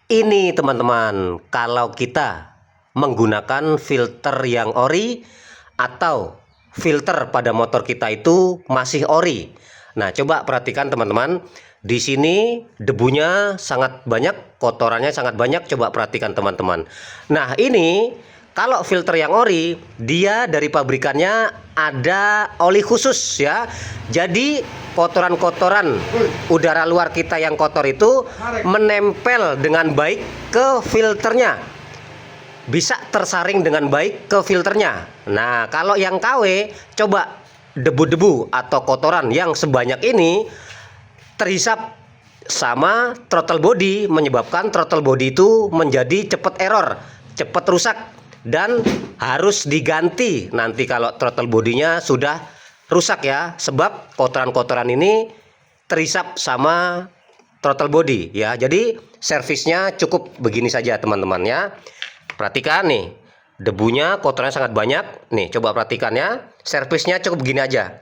Ini teman-teman, kalau kita menggunakan filter yang ori atau filter pada motor kita itu masih ori. Nah, coba perhatikan teman-teman. Di sini debunya sangat banyak, kotorannya sangat banyak. Coba perhatikan teman-teman. Nah, ini kalau filter yang ori, dia dari pabrikannya ada oli khusus ya. Jadi kotoran-kotoran udara luar kita yang kotor itu menempel dengan baik ke filternya, bisa tersaring dengan baik ke filternya. Nah, kalau yang KW, coba debu-debu atau kotoran yang sebanyak ini terhisap sama throttle body, menyebabkan throttle body itu menjadi cepat error, cepat rusak, dan harus diganti nanti kalau throttle bodinya sudah rusak ya, sebab kotoran-kotoran ini terhisap sama throttle body ya. Jadi servisnya cukup begini saja teman-teman ya. Perhatikan nih, debunya kotorannya sangat banyak nih, coba perhatikan ya. Servisnya cukup begini aja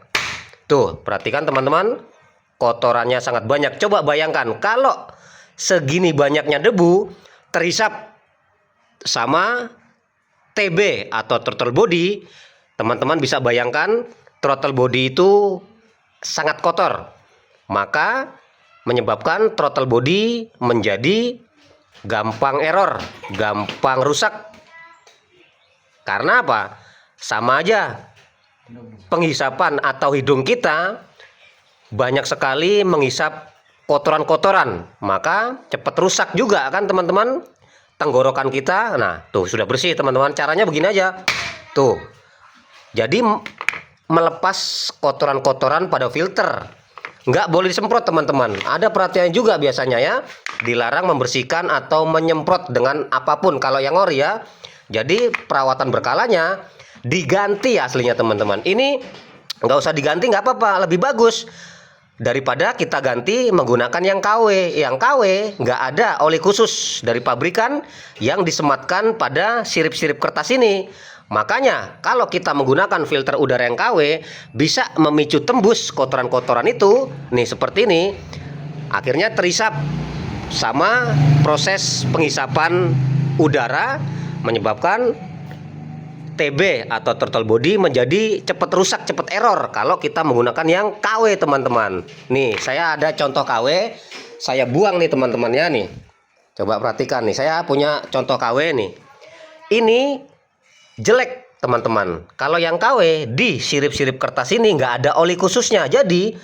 tuh, perhatikan teman-teman, kotorannya sangat banyak. Coba bayangkan kalau segini banyaknya debu terhisap sama TB atau throttle body, teman-teman bisa bayangkan throttle body itu sangat kotor, maka menyebabkan throttle body menjadi gampang error, gampang rusak. Karena apa? Sama aja, penghisapan atau hidung kita banyak sekali menghisap kotoran-kotoran, maka cepat rusak juga kan teman-teman tenggorokan kita. Nah, tuh sudah bersih teman-teman. Caranya begini aja. Tuh. Jadi melepas kotoran-kotoran pada filter. Nggak boleh disemprot teman-teman. Ada perhatian juga biasanya ya. Dilarang membersihkan atau menyemprot dengan apapun kalau yang ori ya. Jadi perawatan berkalanya diganti aslinya teman-teman. Ini nggak usah diganti, nggak apa-apa, lebih bagus daripada kita ganti menggunakan yang KW. Yang KW nggak ada oli khusus dari pabrikan yang disematkan pada sirip-sirip kertas ini. Makanya kalau kita menggunakan filter udara yang KW bisa memicu tembus kotoran-kotoran itu nih seperti ini, akhirnya terhisap sama proses penghisapan udara, menyebabkan TB atau throttle body menjadi cepat rusak, cepat error kalau kita menggunakan yang KW teman-teman. Nih saya ada contoh KW, saya buang nih teman-teman ya nih. Coba perhatikan nih, saya punya contoh KW nih. Ini jelek teman-teman. Kalau yang KW di sirip-sirip kertas ini nggak ada oli khususnya, jadi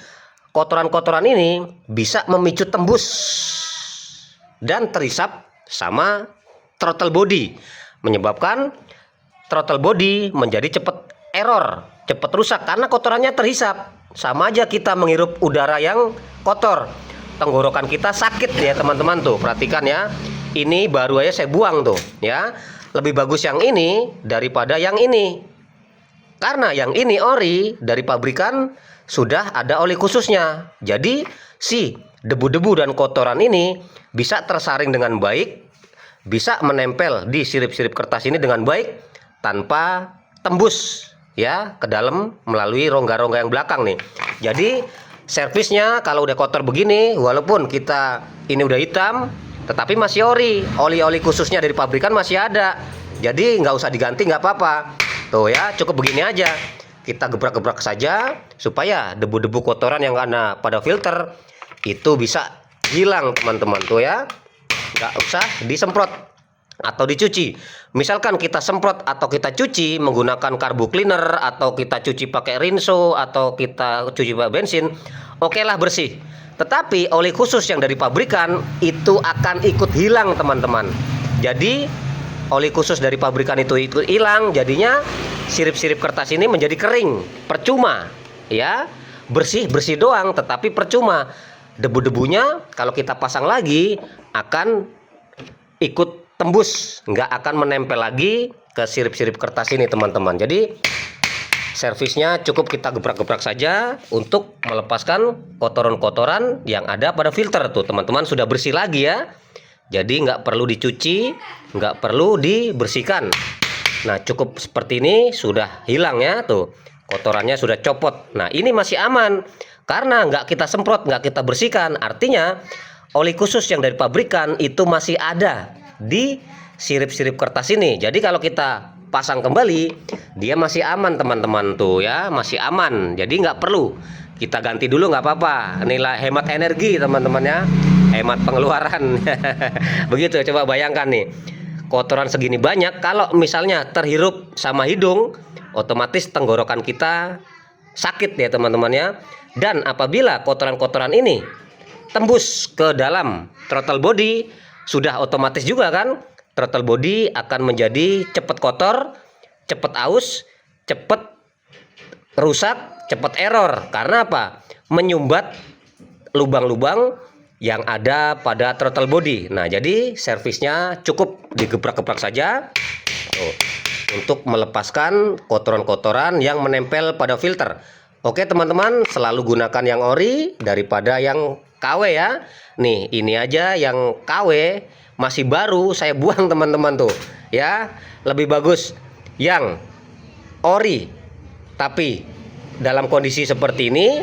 kotoran-kotoran ini bisa memicu tembus dan terhisap sama throttle body, menyebabkan throttle body menjadi cepat error, cepat rusak karena kotorannya terhisap. Sama aja kita menghirup udara yang kotor, tenggorokan kita sakit ya teman-teman. Tuh perhatikan ya, ini baru aja saya buang tuh ya. Lebih bagus yang ini daripada yang ini, karena yang ini ori dari pabrikan sudah ada oli khususnya. Jadi si debu-debu dan kotoran ini bisa tersaring dengan baik, bisa menempel di sirip-sirip kertas ini dengan baik tanpa tembus ya ke dalam melalui rongga-rongga yang belakang nih. Jadi servisnya kalau udah kotor begini, walaupun kita ini udah hitam, tetapi masih ori, oli-oli khususnya dari pabrikan masih ada. Jadi nggak usah diganti, nggak apa-apa. Tuh ya, cukup begini aja. Kita gebrak-gebrak saja supaya debu-debu kotoran yang ada pada filter itu bisa hilang teman-teman. Tuh ya, nggak usah disemprot atau dicuci. Misalkan kita semprot atau kita cuci menggunakan carbo cleaner, atau kita cuci pakai rinso, atau kita cuci pakai bensin, oke lah bersih. Tetapi oli khusus yang dari pabrikan itu akan ikut hilang teman-teman. Jadi oli khusus dari pabrikan itu ikut hilang, jadinya sirip-sirip kertas ini menjadi kering, percuma ya. Bersih-bersih doang tetapi percuma. Debu-debunya kalau kita pasang lagi akan ikut tembus, nggak akan menempel lagi ke sirip-sirip kertas ini teman-teman. Jadi servisnya cukup kita gebrak-gebrak saja untuk melepaskan kotoran-kotoran yang ada pada filter. Tuh teman-teman sudah bersih lagi ya. Jadi nggak perlu dicuci, nggak perlu dibersihkan. Nah cukup seperti ini sudah hilang ya. Tuh kotorannya sudah copot. Nah ini masih aman karena nggak kita semprot, nggak kita bersihkan. Artinya oli khusus yang dari pabrikan itu masih ada di sirip-sirip kertas ini. Jadi kalau kita pasang kembali, dia masih aman teman-teman tuh ya, masih aman. Jadi nggak perlu kita ganti dulu, nggak apa-apa. Nilai hemat energi teman-teman ya, hemat pengeluaran. Begitu, coba bayangkan nih, kotoran segini banyak, kalau misalnya terhirup sama hidung, otomatis tenggorokan kita sakit ya teman-teman ya. Dan apabila kotoran-kotoran ini tembus ke dalam throttle body, sudah otomatis juga kan throttle body akan menjadi cepat kotor, cepat aus, cepat rusak, cepat error. Karena apa? Menyumbat lubang-lubang yang ada pada throttle body. Nah, jadi servisnya cukup digebrak-gebrak saja tuh, untuk melepaskan kotoran-kotoran yang menempel pada filter. Oke teman-teman, selalu gunakan yang ori daripada yang KW ya. Nih, ini aja yang KW masih baru saya buang teman-teman tuh ya. Lebih bagus yang ori tapi dalam kondisi seperti ini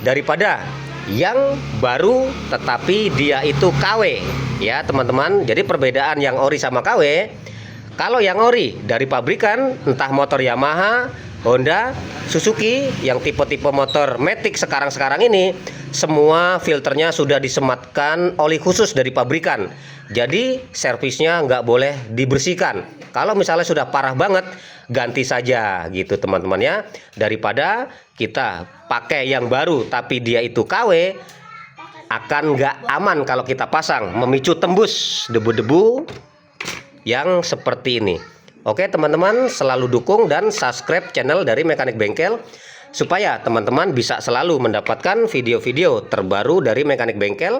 daripada yang baru tetapi dia itu KW ya teman-teman. Jadi perbedaan yang ori sama KW, kalau yang ori dari pabrikan, entah motor Yamaha, Honda, Suzuki, yang tipe-tipe motor Matic sekarang ini, semua filternya sudah disematkan oli khusus dari pabrikan. Jadi servisnya nggak boleh dibersihkan. Kalau misalnya sudah parah banget, ganti saja gitu teman-teman ya. Daripada kita pakai yang baru tapi dia itu KW, akan nggak aman kalau kita pasang, memicu tembus debu-debu yang seperti ini. Oke teman-teman, selalu dukung dan subscribe channel dari Mekanik Bengkel supaya teman-teman bisa selalu mendapatkan video-video terbaru dari Mekanik Bengkel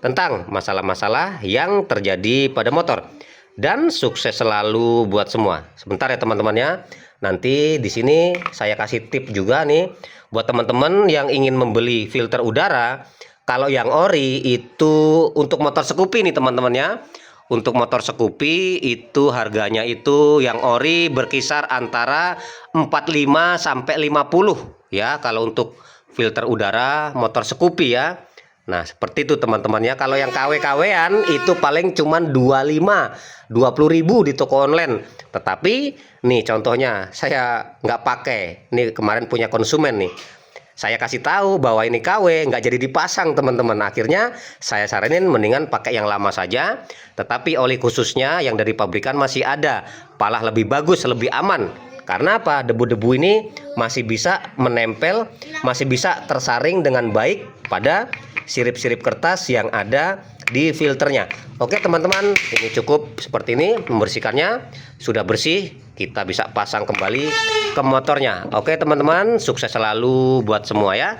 tentang masalah-masalah yang terjadi pada motor. Dan sukses selalu buat semua. Sebentar ya teman-teman ya. Nanti di sini saya kasih tip juga nih buat teman-teman yang ingin membeli filter udara. Kalau yang ori itu untuk motor Scoopy nih teman-teman ya. Untuk motor Scoopy itu harganya itu yang ori berkisar antara 45 sampai 50 ya kalau untuk filter udara motor Scoopy ya. Nah, seperti itu teman-teman ya. Kalau yang KW-KW-an itu paling cuman 20.000 di toko online. Tetapi nih contohnya saya nggak pakai. Nih kemarin punya konsumen nih. Saya kasih tahu bahwa ini KW, nggak jadi dipasang teman-teman. Akhirnya saya saranin mendingan pakai yang lama saja. Tetapi oli khususnya yang dari pabrikan masih ada. Malah lebih bagus, lebih aman. Karena apa? Debu-debu ini masih bisa menempel, masih bisa tersaring dengan baik pada sirip-sirip kertas yang ada di filternya. Oke teman-teman, ini cukup seperti ini membersihkannya. Sudah bersih, kita bisa pasang kembali ke motornya. Oke teman-teman, sukses selalu buat semua ya.